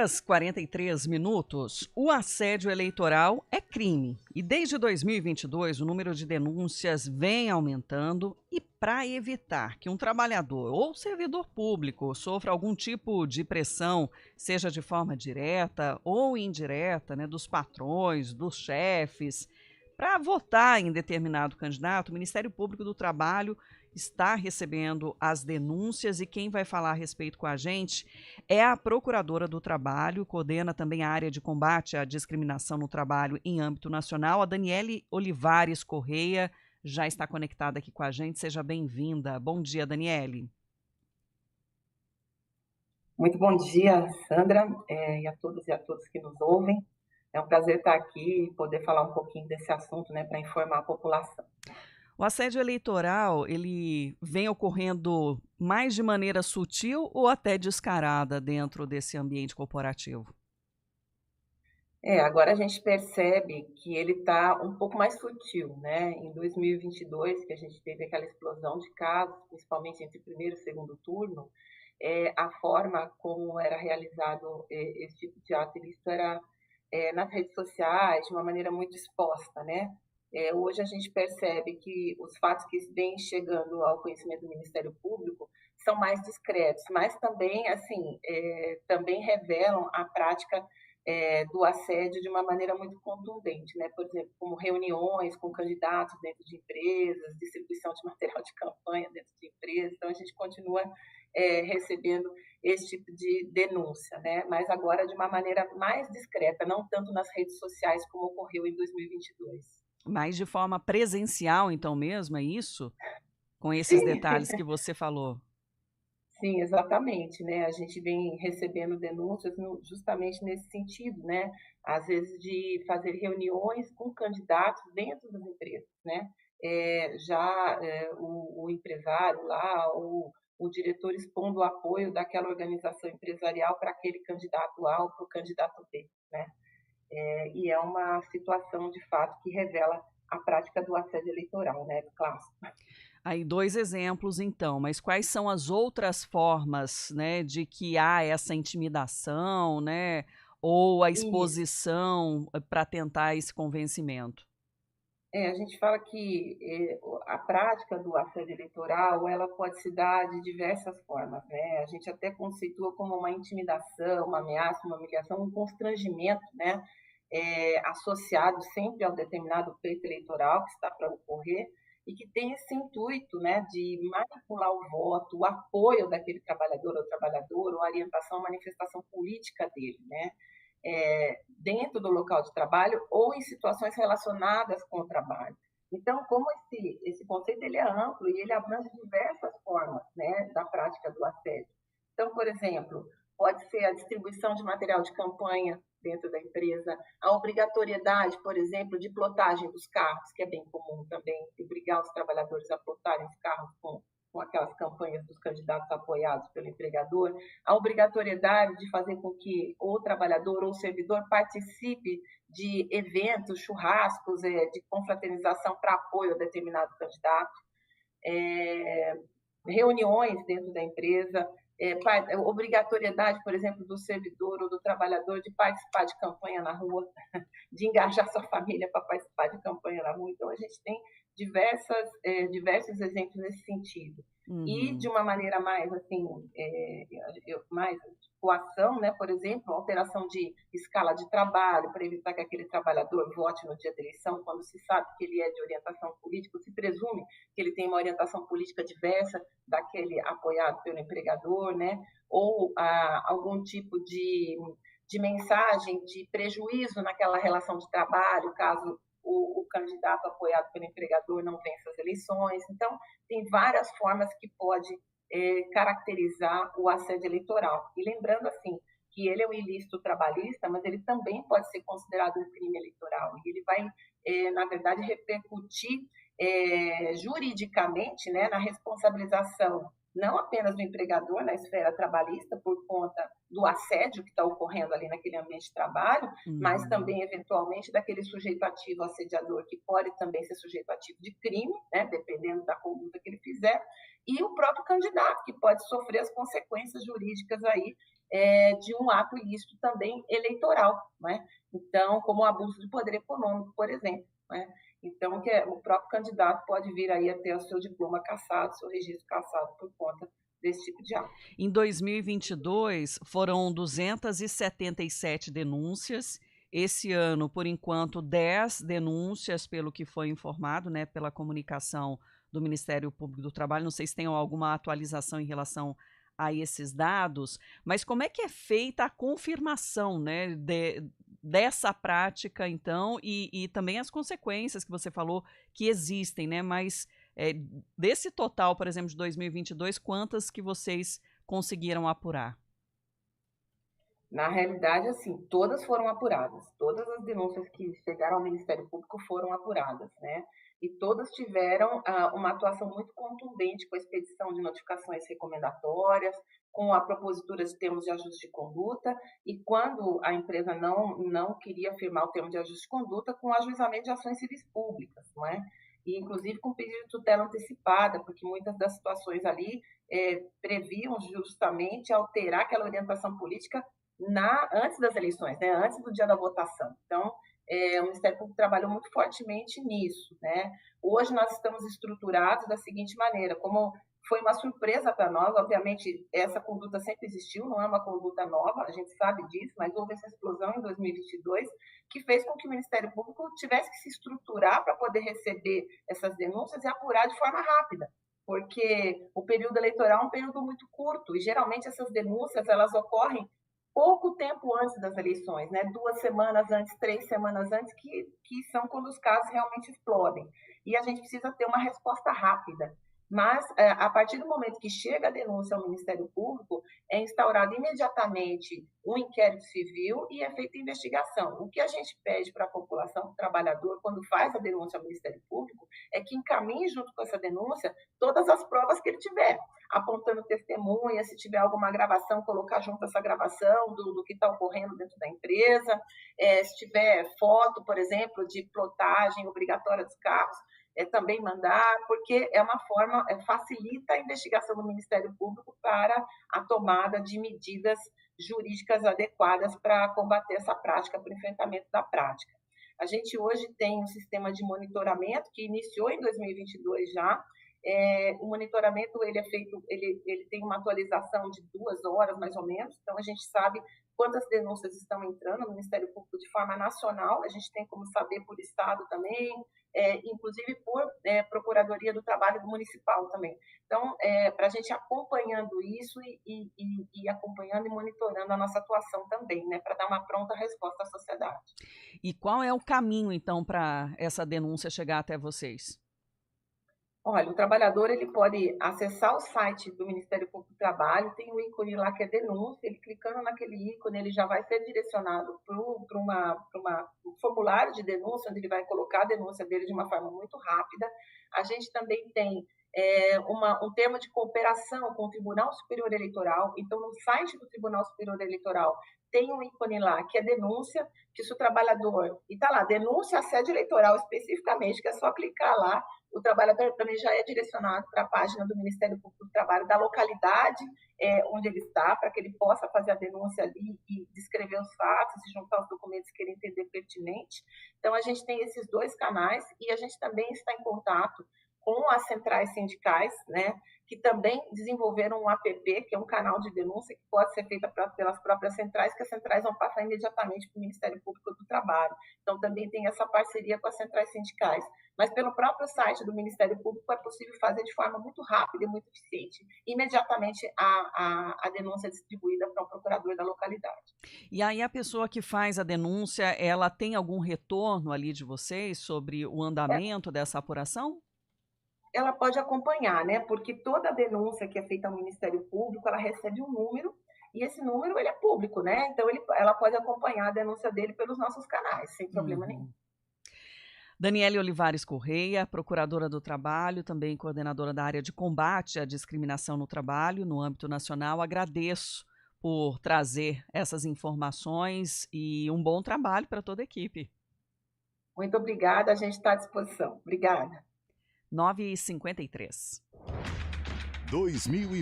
6h43. O assédio eleitoral é crime e desde 2022 o número de denúncias vem aumentando e para evitar que um trabalhador ou servidor público sofra algum tipo de pressão, seja de forma direta ou indireta, né, dos patrões, dos chefes, para votar em determinado candidato, o Ministério Público do Trabalho está recebendo as denúncias e quem vai falar a respeito com a gente é a Procuradora do Trabalho, coordena também a área de combate à discriminação no trabalho em âmbito nacional, a Daniele Olivares Correia, já está conectada aqui com a gente. Seja bem-vinda. Bom dia, Daniele. Muito bom dia, Sandra, e a todos que nos ouvem. É um prazer estar aqui e poder falar um pouquinho desse assunto, né, para informar a população. O assédio eleitoral, ele vem ocorrendo mais de maneira sutil ou até descarada dentro desse ambiente corporativo? Agora a gente percebe que ele está um pouco mais sutil, né? Em 2022, que a gente teve aquela explosão de casos, principalmente entre o primeiro e o segundo turno, a forma como era realizado esse tipo de ato ilícito era nas redes sociais, de uma maneira muito exposta, né? Hoje a gente percebe que os fatos que vêm chegando ao conhecimento do Ministério Público são mais discretos, mas também, assim, também revelam a prática do assédio de uma maneira muito contundente, né? Por exemplo, como reuniões com candidatos dentro de empresas, distribuição de material de campanha dentro de empresas. Então, a gente continua recebendo esse tipo de denúncia, né? Mas agora de uma maneira mais discreta, não tanto nas redes sociais como ocorreu em 2022. Mas de forma presencial, então mesmo, é isso? Com esses Sim, detalhes que você falou. sim, exatamente, né? A gente vem recebendo denúncias justamente nesse sentido, né? Às vezes de fazer reuniões com candidatos dentro das empresas, né? O empresário lá, o diretor expondo o apoio daquela organização empresarial para aquele candidato A ou para o candidato B, né? E é uma situação, de fato, que revela a prática do assédio eleitoral, né? Clássico. Aí 2 exemplos então, mas quais são as outras formas, né, de que há essa intimidação, né, ou a Isso. exposição para tentar esse convencimento? A gente fala que a prática do assédio eleitoral ela pode se dar de diversas formas, né? A gente até conceitua como uma intimidação, uma ameaça, uma humilhação, um constrangimento, né? Associado sempre ao determinado pleito eleitoral que está para ocorrer e que tem esse intuito, né, de manipular o voto, o apoio daquele trabalhador ou trabalhadora, ou a orientação, a manifestação política dele, né? Dentro do local de trabalho ou em situações relacionadas com o trabalho. Então, como esse conceito ele é amplo e ele abrange diversas formas, né, da prática do assédio. Então, por exemplo, pode ser a distribuição de material de campanha dentro da empresa, a obrigatoriedade, por exemplo, de plotagem dos carros, que é bem comum também, obrigar os trabalhadores a plotarem os carros com aquelas campanhas dos candidatos apoiados pelo empregador, a obrigatoriedade de fazer com que o trabalhador ou o servidor participe de eventos, churrascos, de confraternização para apoio a determinado candidato, reuniões dentro da empresa, obrigatoriedade, por exemplo, do servidor ou do trabalhador de participar de campanha na rua, de engajar sua família para participar de campanha na rua. Então, a gente tem diversos exemplos nesse sentido. E de uma maneira mais, assim, mais coação, né? Por exemplo, alteração de escala de trabalho, para evitar que aquele trabalhador vote no dia da eleição, quando se sabe que ele é de orientação política, se presume que ele tem uma orientação política diversa daquele apoiado pelo empregador, né? Ou algum tipo de mensagem de prejuízo naquela relação de trabalho, caso o candidato apoiado pelo empregador não vença as eleições. Então, tem várias formas que pode caracterizar o assédio eleitoral. E lembrando, assim, que ele é um ilícito trabalhista, mas ele também pode ser considerado um crime eleitoral. E ele vai, na verdade, repercutir juridicamente, né, na responsabilização não apenas do empregador na esfera trabalhista por conta do assédio que está ocorrendo ali naquele ambiente de trabalho, mas também, eventualmente, daquele sujeito ativo assediador, que pode também ser sujeito ativo de crime, né, dependendo da conduta que ele fizer, e o próprio candidato, que pode sofrer as consequências jurídicas aí de um ato ilícito também eleitoral, né? Então, como o abuso de poder econômico, por exemplo, né? Então, o próprio candidato pode vir aí a ter o seu diploma cassado, seu registro cassado por conta desse tipo de ato. Em 2022, foram 277 denúncias. Esse ano, por enquanto, 10 denúncias, pelo que foi informado, né, pela comunicação do Ministério Público do Trabalho. Não sei se tem alguma atualização em relação a esses dados, mas como é que é feita a confirmação, né, dessa prática, então, e também as consequências que você falou que existem, né, mas desse total, por exemplo, de 2022, quantas que vocês conseguiram apurar? Na realidade, assim, todas foram apuradas. Todas as denúncias que chegaram ao Ministério Público foram apuradas, né? E todas tiveram uma atuação muito contundente com a expedição de notificações recomendatórias, com a propositura de termos de ajuste de conduta, e quando a empresa não queria firmar o termo de ajuste de conduta, com o ajuizamento de ações civis públicas, não é? E, inclusive, com pedido de tutela antecipada, porque muitas das situações ali previam justamente alterar aquela orientação política antes das eleições, né, antes do dia da votação. Então, o Ministério Público trabalhou muito fortemente nisso, né? Hoje nós estamos estruturados da seguinte maneira, como foi uma surpresa para nós, obviamente essa conduta sempre existiu, não é uma conduta nova, a gente sabe disso, mas houve essa explosão em 2022 que fez com que o Ministério Público tivesse que se estruturar para poder receber essas denúncias e apurar de forma rápida, porque o período eleitoral é um período muito curto e geralmente essas denúncias elas ocorrem pouco tempo antes das eleições, né? 2 semanas antes, 3 semanas antes, que são quando os casos realmente explodem. E a gente precisa ter uma resposta rápida. Mas, a partir do momento que chega a denúncia ao Ministério Público, é instaurado imediatamente um inquérito civil e é feita investigação. O que a gente pede para a população, o trabalhador, quando faz a denúncia ao Ministério Público, é que encaminhe junto com essa denúncia todas as provas que ele tiver, apontando testemunha, se tiver alguma gravação, colocar junto essa gravação do que está ocorrendo dentro da empresa, se tiver foto, por exemplo, de plotagem obrigatória dos carros, também mandar, porque é uma forma, facilita a investigação do Ministério Público para a tomada de medidas jurídicas adequadas para combater essa prática, para o enfrentamento da prática. A gente hoje tem um sistema de monitoramento que iniciou em 2022 já. O monitoramento ele é feito, ele tem uma atualização de 2 horas mais ou menos, então a gente sabe quantas denúncias estão entrando no Ministério Público de forma nacional, a gente tem como saber por estado também, inclusive por Procuradoria do Trabalho Municipal também. Então, para a gente acompanhando isso e acompanhando e monitorando a nossa atuação também, né, para dar uma pronta resposta à sociedade. E qual é o caminho, então, para essa denúncia chegar até vocês? Olha, o trabalhador ele pode acessar o site do Ministério Público do Trabalho, tem um ícone lá que é denúncia, ele clicando naquele ícone, ele já vai ser direcionado para um formulário de denúncia, onde ele vai colocar a denúncia dele de uma forma muito rápida. A gente também tem um termo de cooperação com o Tribunal Superior Eleitoral, então no site do Tribunal Superior Eleitoral tem um ícone lá que é denúncia, que se o trabalhador, e está lá, denúncia assédio eleitoral especificamente, que é só clicar lá, o trabalhador também já é direcionado para a página do Ministério Público do Trabalho, da localidade onde ele está, para que ele possa fazer a denúncia ali e descrever os fatos e juntar os documentos que ele entender pertinente. Então, a gente tem esses 2 canais e a gente também está em contato com as centrais sindicais, né, que também desenvolveram um app, que é um canal de denúncia que pode ser feita pelas próprias centrais, que as centrais vão passar imediatamente para o Ministério Público do Trabalho. Então, também tem essa parceria com as centrais sindicais. Mas pelo próprio site do Ministério Público é possível fazer de forma muito rápida e muito eficiente, imediatamente a denúncia é distribuída para o procurador da localidade. E aí a pessoa que faz a denúncia, ela tem algum retorno ali de vocês sobre o andamento dessa apuração? Ela pode acompanhar, né? Porque toda denúncia que é feita ao Ministério Público, ela recebe um número e esse número ele é público, né? Então ela pode acompanhar a denúncia dele pelos nossos canais, sem problema nenhum. Daniele Olivares Correia, procuradora do Trabalho, também coordenadora da área de combate à discriminação no trabalho no âmbito nacional. Agradeço por trazer essas informações e um bom trabalho para toda a equipe. Muito obrigada, a gente está à disposição. Obrigada. 9h53.